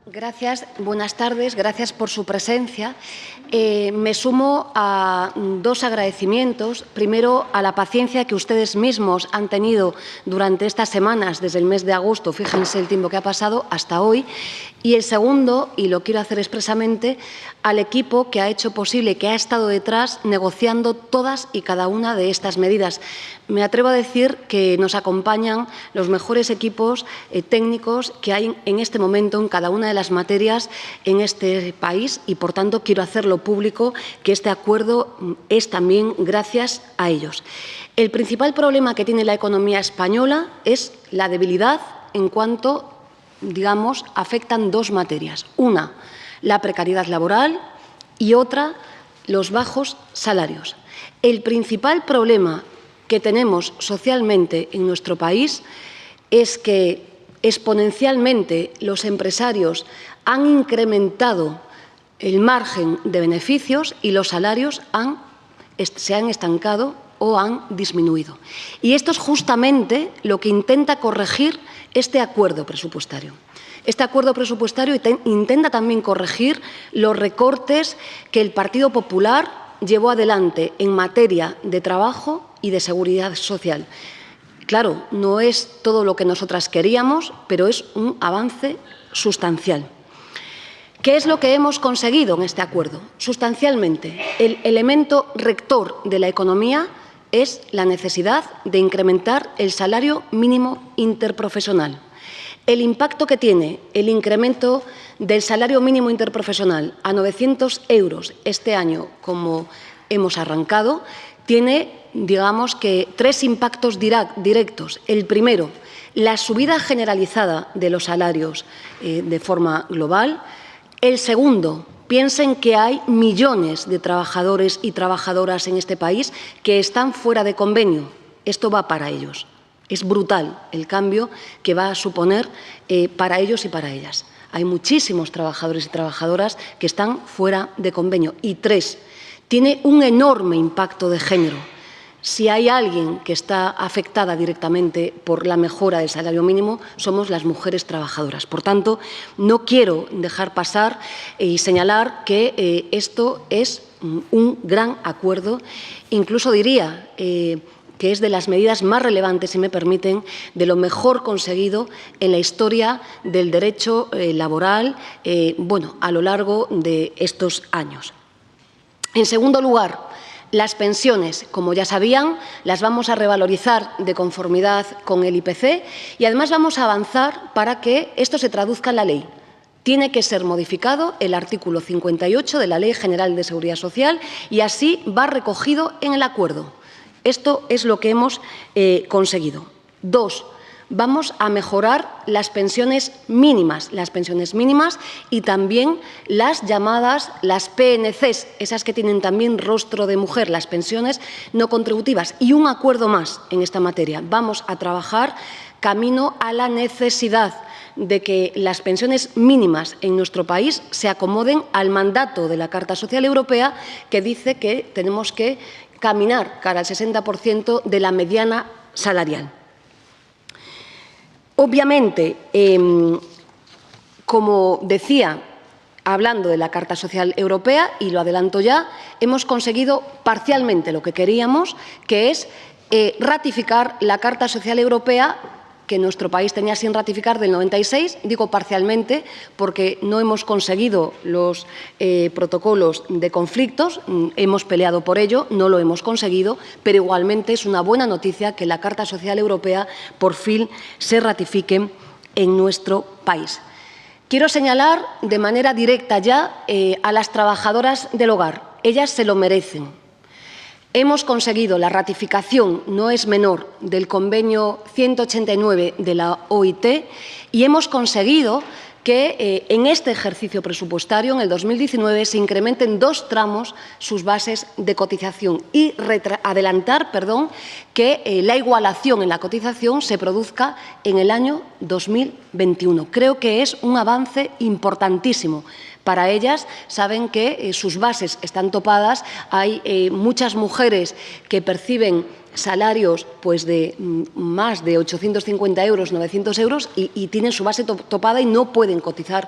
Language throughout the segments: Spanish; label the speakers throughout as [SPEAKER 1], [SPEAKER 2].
[SPEAKER 1] Gracias, buenas tardes, gracias por su presencia. Me sumo a dos agradecimientos. Primero, a la paciencia que ustedes mismos han tenido durante estas semanas, desde el mes de agosto, fíjense el tiempo que ha pasado, hasta hoy. Y el segundo, y lo quiero hacer expresamente, al equipo que ha hecho posible, que ha estado detrás negociando todas y cada una de estas medidas. Me atrevo a decir que nos acompañan los mejores equipos técnicos que hay en este momento en cada una de las materias en este país y, por tanto, quiero hacerlo público que este acuerdo es también gracias a ellos. El principal problema que tiene la economía española es la debilidad en cuanto, digamos, afectan dos materias. Una, la precariedad laboral y otra, los bajos salarios. El principal problema que tenemos socialmente en nuestro país es que exponencialmente los empresarios han incrementado el margen de beneficios y los salarios se han estancado o han disminuido. Y esto es justamente lo que intenta corregir este acuerdo presupuestario. Este acuerdo presupuestario intenta también corregir los recortes que el Partido Popular llevó adelante en materia de trabajo y de seguridad social. Claro, no es todo lo que nosotras queríamos, pero es un avance sustancial. ¿Qué es lo que hemos conseguido en este acuerdo? Sustancialmente, el elemento rector de la economía es la necesidad de incrementar el salario mínimo interprofesional. El impacto que tiene el incremento del salario mínimo interprofesional a 900 euros este año, como hemos arrancado, tiene, digamos que, tres impactos directos. El primero, la subida generalizada de los salarios de forma global. El segundo, piensen que hay millones de trabajadores y trabajadoras en este país que están fuera de convenio. Esto va para ellos. Es brutal el cambio que va a suponer para ellos y para ellas. Hay muchísimos trabajadores y trabajadoras que están fuera de convenio. Y tres, tiene un enorme impacto de género. Si hay alguien que está afectada directamente por la mejora del salario mínimo, somos las mujeres trabajadoras. Por tanto, no quiero dejar pasar y señalar que esto es un gran acuerdo. Incluso diría que es de las medidas más relevantes, si me permiten, de lo mejor conseguido en la historia del derecho laboral a lo largo de estos años. En segundo lugar, las pensiones, como ya sabían, las vamos a revalorizar de conformidad con el IPC y además vamos a avanzar para que esto se traduzca en la ley. Tiene que ser modificado el artículo 58 de la Ley General de Seguridad Social y así va recogido en el acuerdo. Esto es lo que hemos conseguido. Dos, vamos a mejorar las pensiones mínimas y también las llamadas, las PNCs, esas que tienen también rostro de mujer, las pensiones no contributivas. Y un acuerdo más en esta materia. Vamos a trabajar camino a la necesidad de que las pensiones mínimas en nuestro país se acomoden al mandato de la Carta Social Europea, que dice que tenemos que caminar cara al 60% de la mediana salarial. Obviamente, como decía, hablando de la Carta Social Europea, y lo adelanto ya, hemos conseguido parcialmente lo que queríamos, que es ratificar la Carta Social Europea que nuestro país tenía sin ratificar del 96, digo parcialmente porque no hemos conseguido los protocolos de conflictos, hemos peleado por ello, no lo hemos conseguido, pero igualmente es una buena noticia que la Carta Social Europea por fin se ratifique en nuestro país. Quiero señalar de manera directa ya a las trabajadoras del hogar. Ellas se lo merecen. Hemos conseguido la ratificación, no es menor, del convenio 189 de la OIT y hemos conseguido que en este ejercicio presupuestario, en el 2019, se incrementen 2 tramos sus bases de cotización y adelantar que la igualación en la cotización se produzca en el año 2021. Creo que es un avance importantísimo. Para ellas, saben que sus bases están topadas, hay muchas mujeres que perciben salarios pues de más de 850 euros, 900 euros y tienen su base topada y no pueden cotizar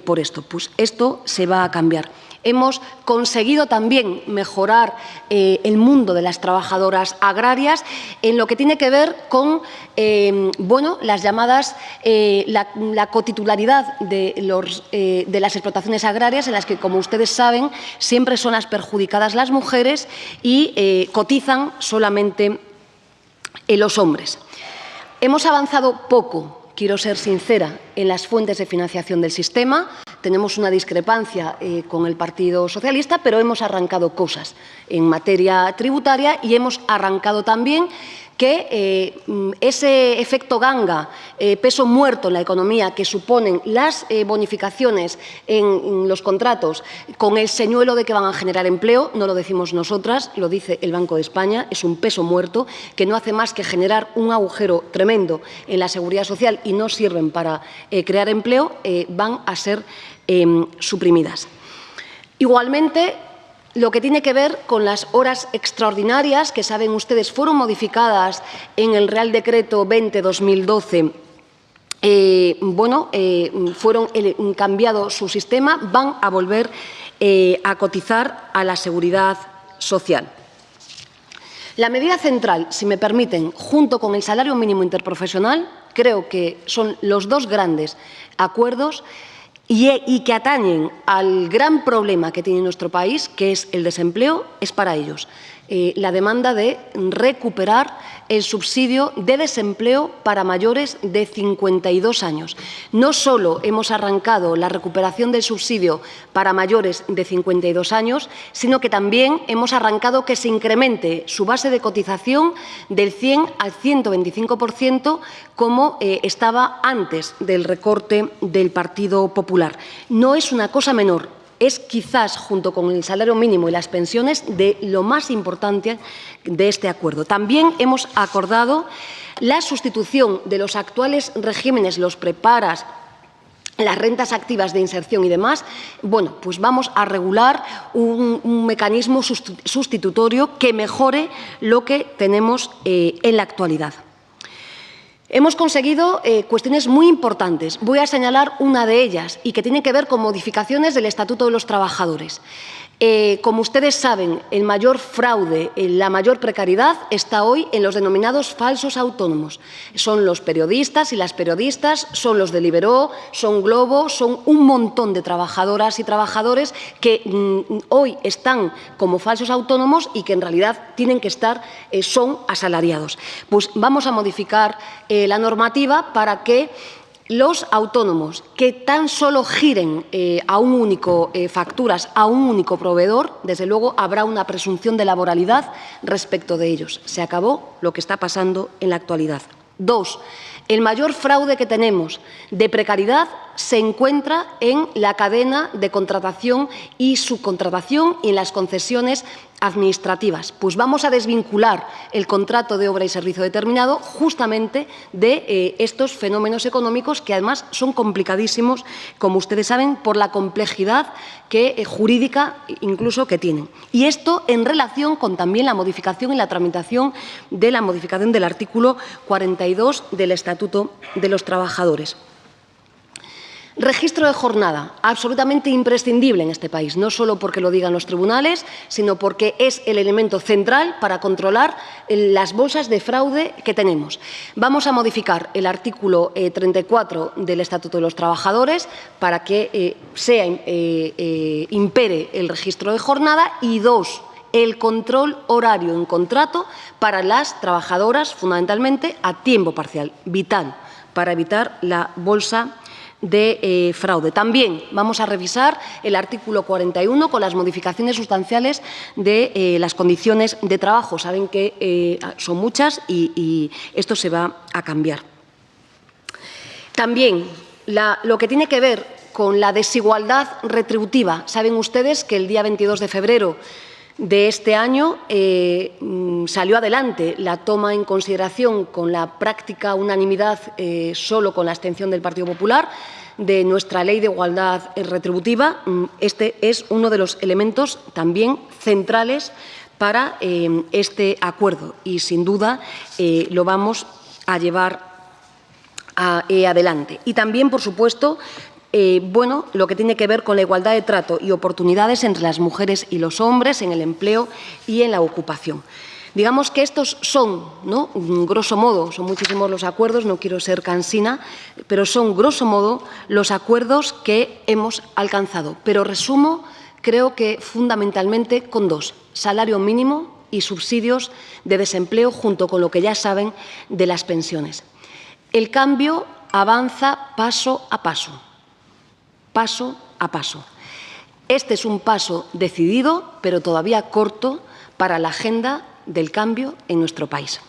[SPEAKER 1] por esto. Pues esto se va a cambiar. Hemos conseguido también mejorar el mundo de las trabajadoras agrarias en lo que tiene que ver con las llamadas, la cotitularidad de las explotaciones agrarias, en las que, como ustedes saben, siempre son las perjudicadas las mujeres y cotizan solamente los hombres. Hemos avanzado poco, quiero ser sincera, en las fuentes de financiación del sistema. Tenemos una discrepancia con el Partido Socialista, pero hemos arrancado cosas en materia tributaria y hemos arrancado también que ese efecto ganga, peso muerto en la economía que suponen las bonificaciones en los contratos con el señuelo de que van a generar empleo, no lo decimos nosotras, lo dice el Banco de España, es un peso muerto que no hace más que generar un agujero tremendo en la seguridad social y no sirven para crear empleo, van a ser suprimidas. Igualmente, lo que tiene que ver con las horas extraordinarias, que saben ustedes fueron modificadas en el Real Decreto 20-2012, fueron cambiado su sistema, van a volver a cotizar a la Seguridad Social. La medida central, si me permiten, junto con el salario mínimo interprofesional, creo que son los dos grandes acuerdos y que atañen al gran problema que tiene nuestro país, que es el desempleo, es para ellos. La demanda de recuperar el subsidio de desempleo para mayores de 52 años. No solo hemos arrancado la recuperación del subsidio para mayores de 52 años, sino que también hemos arrancado que se incremente su base de cotización del 100 al 125%, como estaba antes del recorte del Partido Popular. No es una cosa menor. Es quizás, junto con el salario mínimo y las pensiones, de lo más importante de este acuerdo. También hemos acordado la sustitución de los actuales regímenes, los preparas, las rentas activas de inserción y demás. Bueno, pues vamos a regular un mecanismo sustitutorio que mejore lo que tenemos en la actualidad. Hemos conseguido cuestiones muy importantes. Voy a señalar una de ellas y que tiene que ver con modificaciones del Estatuto de los Trabajadores. Como ustedes saben, el mayor fraude, la mayor precariedad está hoy en los denominados falsos autónomos. Son los periodistas y las periodistas, son los de Liberó, son Globo, son un montón de trabajadoras y trabajadores que hoy están como falsos autónomos y que en realidad tienen que estar, son asalariados. Pues vamos a modificar la normativa para que los autónomos que tan solo giren a un único facturas, a un único proveedor, desde luego habrá una presunción de laboralidad respecto de ellos. Se acabó lo que está pasando en la actualidad. 2. El mayor fraude que tenemos de precariedad se encuentra en la cadena de contratación y subcontratación y en las concesiones administrativas. Pues vamos a desvincular el contrato de obra y servicio determinado justamente de estos fenómenos económicos que además son complicadísimos, como ustedes saben, por la complejidad jurídica incluso que tienen. Y esto en relación con también la modificación y la tramitación de la modificación del artículo 42 del Estatuto de los Trabajadores. Registro de jornada, absolutamente imprescindible en este país, no solo porque lo digan los tribunales, sino porque es el elemento central para controlar las bolsas de fraude que tenemos. Vamos a modificar el artículo 34 del Estatuto de los Trabajadores para que impere el registro de jornada y 2. El control horario en contrato para las trabajadoras, fundamentalmente a tiempo parcial, vital, para evitar la bolsa de fraude. También vamos a revisar el artículo 41 con las modificaciones sustanciales de las condiciones de trabajo. Saben que son muchas y esto se va a cambiar. También lo que tiene que ver con la desigualdad retributiva. Saben ustedes que el día 22 de febrero de este año salió adelante la toma en consideración con la práctica unanimidad, solo con la abstención del Partido Popular, de nuestra Ley de Igualdad Retributiva. Este es uno de los elementos también centrales para este acuerdo y, sin duda, lo vamos a llevar adelante. Y también, por supuesto, lo que tiene que ver con la igualdad de trato y oportunidades entre las mujeres y los hombres en el empleo y en la ocupación. Digamos que estos son, ¿no?, grosso modo, son muchísimos los acuerdos, no quiero ser cansina, pero son, grosso modo, los acuerdos que hemos alcanzado. Pero resumo, creo que fundamentalmente con dos: salario mínimo y subsidios de desempleo, junto con lo que ya saben de las pensiones. El cambio avanza paso a paso, paso a paso. Este es un paso decidido, pero todavía corto, para la agenda del cambio en nuestro país.